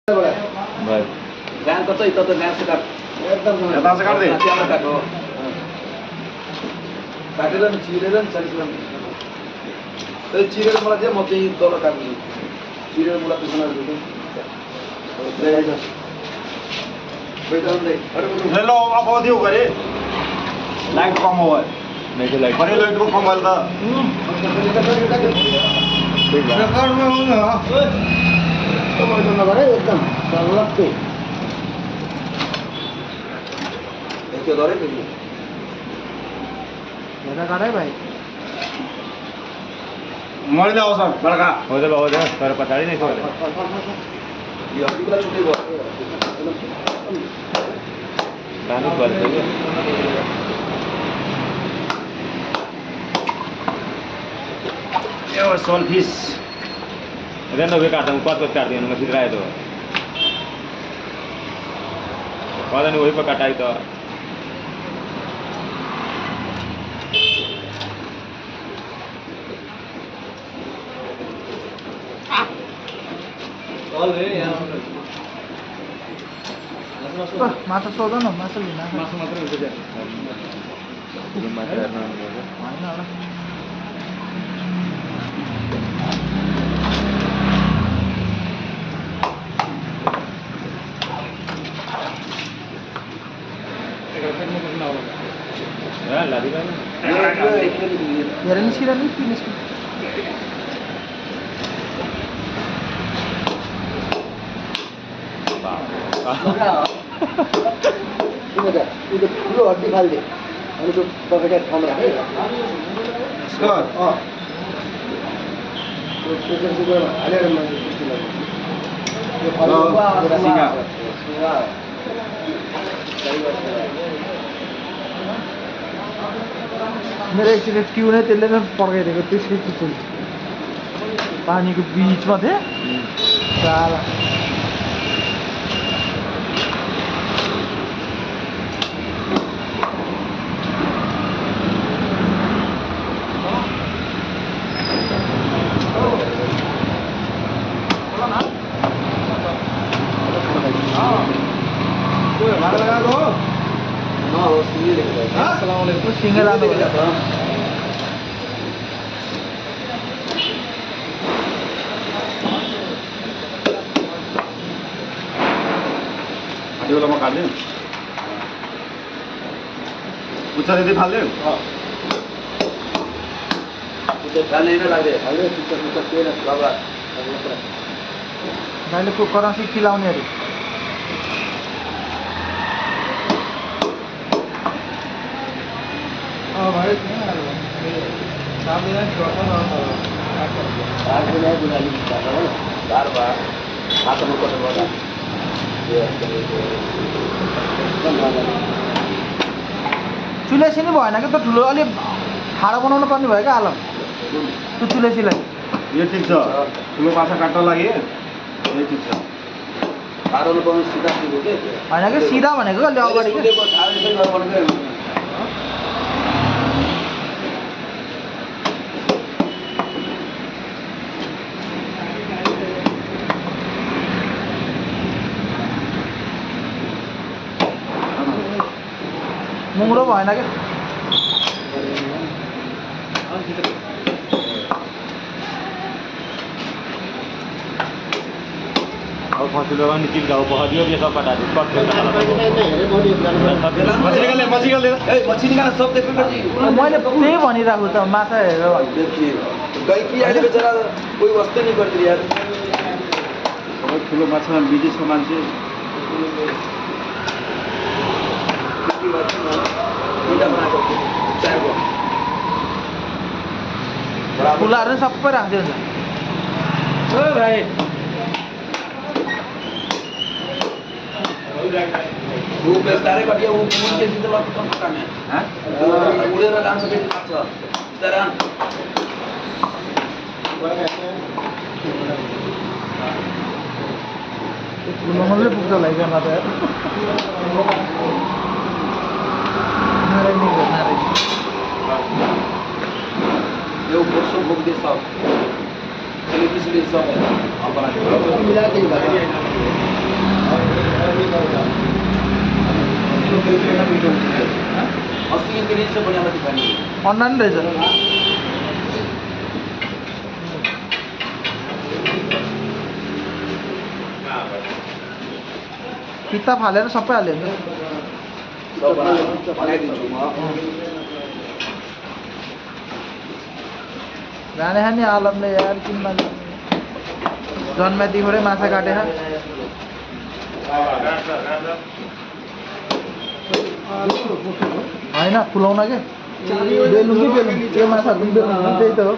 ध्यान कतै त ध्यान से काट एकदम यता से काट दे त्यहाँ काटो काटेर नि चिरेर नि 40 ग्राम त्यो चिरेर मलाई दे म चाहिँ तल काट्छु चिरेर मलाई त्यसमा दिन्छु हेलो अब दियो गरे लाइट कम हो नहीं तो लाइट बड़े लाइट को कम वाला रेकॉर्ड में होगा तो मैं तो ना करे एकदम लगते देखियो दरे पे मेरा कर है भाई मर जाओ सर बड़का हो जा तर पछाडी नै छ यो अलिकति छुट्टै भयो दानु पर्छ के यो सोल फिश रेनो के काट्दा कत काट्दै हुनु मसित रायो त कदा नि वही पर काटाइ त माछा सोधो न माछा लिन मासु मात्र हुन्छ त्यहाँ माछा हेर्न हैन होला लादी का हेर निस्किरा नि के निस्कि itu ठुलो हड्डी फाल्दे अनि त्यो पकेटा ठाउँमा राखे सर त्यो प्रेसर कुकरमा हालेर मान्छे सिंगा मेरो एकचोटि ट्युनै त्यसले नै पड्काइदिएको त्यसकै किचन पानीको बिचमा थिएँ साला सिंगे लानु हड्डी वाला काट दे उच्चा दे फाल दे डाल्ने नै लाग्दै हाल्यो चित्त तेल बाबा भाइले कुकरमा खिलाउने अरे भाइ चुलेसी नै भएन कि त ठुलो अलिक ठाडो बनाउनु पर्ने भयो क्या आलम त्यो चुलेसीलाई यो ठिक छ ठुलो माछा काट्न लागि यो ठिक छ ठाडो बनाउनु सिधा दिएको के होइन कि सिधा भनेको अलि अगाडि के मुङ्रो भएन क्या अब फसिलो पनि चिज गाउँ पखादियो ये सब काटा दे कट मछली निकाल दे ए मछली निकाल सब देखो जी मैले त्यही भनिरहेको त माछा हेरेर देखिए गई कि अहिले बेचारा कोही वस्तै नहीं गर्छ यार अब ठुलो माछामा बिजी छ मान्छे फुलाहरू सबै राख्दै हुन्छ ओ भाइ वो बेस्तारे कटिया वो पूरी के सीधे लग कम काम है हां उडेर जान्छ फेरि लाग्छ तर फुलमले पुग्छ होला एकजना त नारायण यो वर्ष भोग्दै छ इलेक्ट्रिसिटी सब हम बनाते हैं मिला के निकाला अस्सी के रेंज से बढ़िया दिखानी अनलाइन रहेछ किताब हालेर सबै हाल्यो नि सब बनाइदिन्छु म जाने नि आलमले यार किन मान्छे जन्मेदेखिबाटै माछा काटेर होइन फुलाउन के बेल्नु कि बेल्नु त्यो माछाहरू पनि बेल्नु हुन्छ त्यही त हो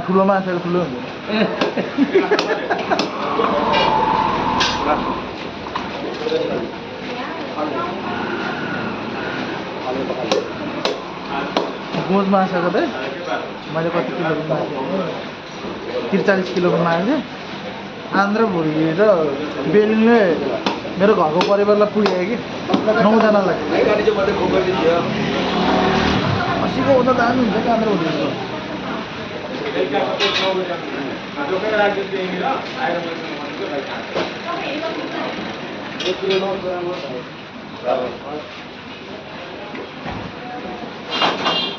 ठुलो माछाहरू ठुलो हुन्छ गोज माछाको चाहिँ मैले कति किलोको मागेको 43 किलोको मागेको थिएँ आन्द्र भुरी र बेल्नुले मेरो घरको परिवारलाई पुग्यो कि 9 जनालाई गाडी चाहिँ मात्रै खोकर दियो असीको हुँदा जानुहुन्छ कि आन्द्र भुरी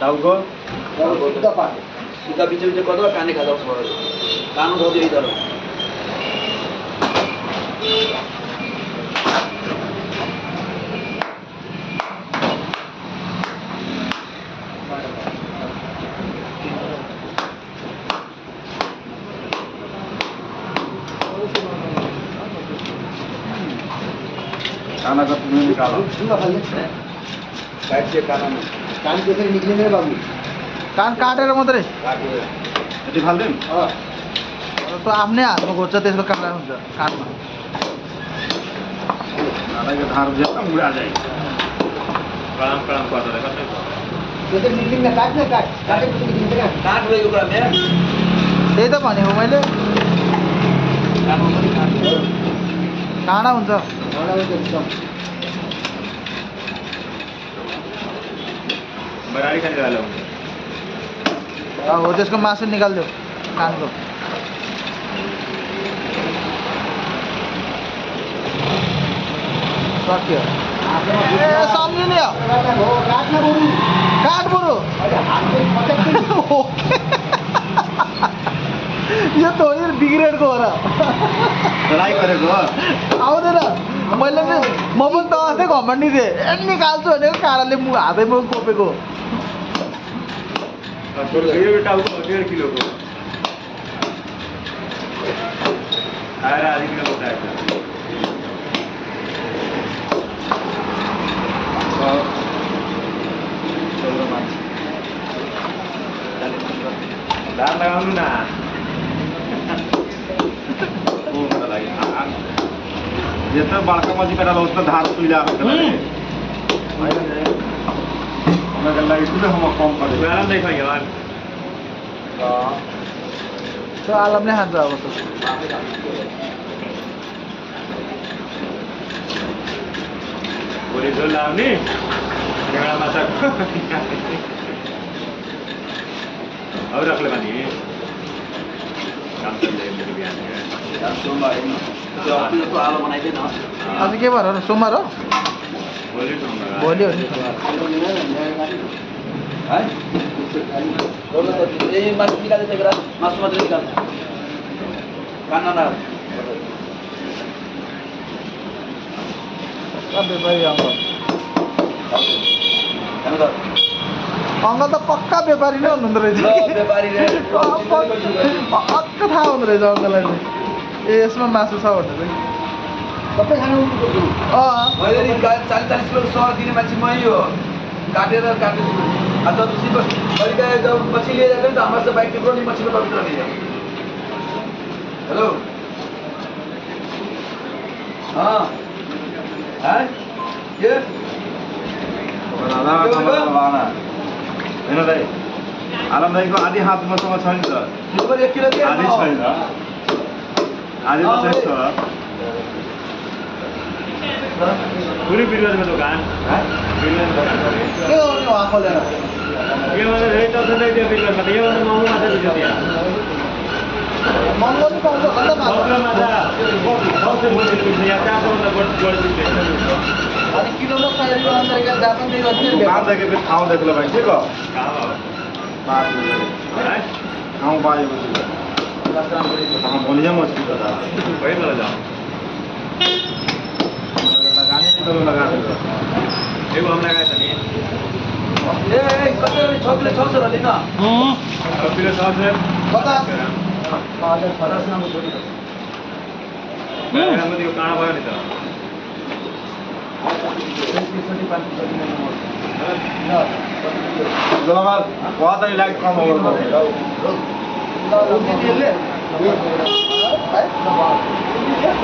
टाउको सीधा पाट सीधा पीछे पीछे कर दो काने खा दो कान धो दियो इधर खाना का तुम्हें निकालो सुन खाली काट के कान में कान कैसे निकले मेरे बाबू कान काटेर मात्रै काट्यो यति फाल्दिउँ हाँ त्यो आफ्नै हातमा घोट्छ त्यसको काँडा हुन्छ कानमा दादाको धार जेता मुडा जाए कलाम कलाम गर्दा कतै कैसे निकलेंगे काट ना काट काटे कुछ निकलेंगे ना काट लो एउटा में त्यही त भनेको मैले कान में काट काँडा हुन्छ खाना में एकदम बरारी खाने वाला हो त्यसको मासु निकालिदेऊ कानको सक्यो ए सम्झियो नि काटना बोलू काट बरु अरे हाथ में पटक के यो त हो नि बिग्रेडको हो र लडाई गरेको आउँदैन मैले नि म पनि त अस्ति घमण्डी थिएँ निकाल्छु भनेको काँडाले हातै म कोपेको यो टाउको 1.5 किलोको आएर आधी किलो बताएको धार लगाउनु न यत्रो बडका मजी काटा उस्तो धार सुइलाएको उनीहरूको लागि ठुलो ठाउँमा कम पऱ्यो आराम नै खायो त्यो आलमले खान्छ अब त भोलि झोल लाउने एउटा माछा अब राख्ले भने काम चल्दै बिहान सोमबार हैन त्यो आफ्नो जस्तो आलो बनाइदिएन आज के भएर सोमबार हो भोलि सोमबार भोलि हो नि है बोल्नु त ए मासु निकाल्दै थियो कुरा मासु मात्रै निकाल कान न व्यापारी अङ्कल हेर्नु त अङ्कल त पक्का व्यापारी नै हुनुहुँदो रहेछ ल व्यापारी रे पक्का थाहा हुँदो रहेछ अङ्कललाई चाहिँ ए यसमा मासु छ भनेर चाहिँ सबै खाना उनको मैले नि 40 किलो सर दिने मान्छे मै हो काटेर काटेछु आज दूसरी पर कहीं जब मछली ले जाते हैं तो हमारे से बाइक के नहीं मछली का पकड़ नहीं हेलो हाँ है ये दादा लगाना हेर्नु दाइ आलम दाइको आधी हात मसँग छ नि त सिल्भर 1 किलो के आधी छैन आधी त चाहिँ छ कुनै बिरुवाको दोकान बिरुवाको दोकान के हो नि वहाँ खोलेर के भन्दा धेरै चल्छ नि त्यो बिरुवामा त योभन्दा महँगो मात्रै दिन्छ त्यहाँ महँगो पनि पाउँछ अन्त माछा अनि किलोमा 100 रुपियाँ अंदर जाता नहीं रहते दुकान देखे फिर ठाउँ देख लो भाई ठीक हो ठाउँ पाएपछि बोलिए मछली का लगाने नहीं तो लगा देगा ए कति 6 किलो 600 हालिन 50 50 नाम छोडी बहुत ही लाइट कम होगा उसी दिन ले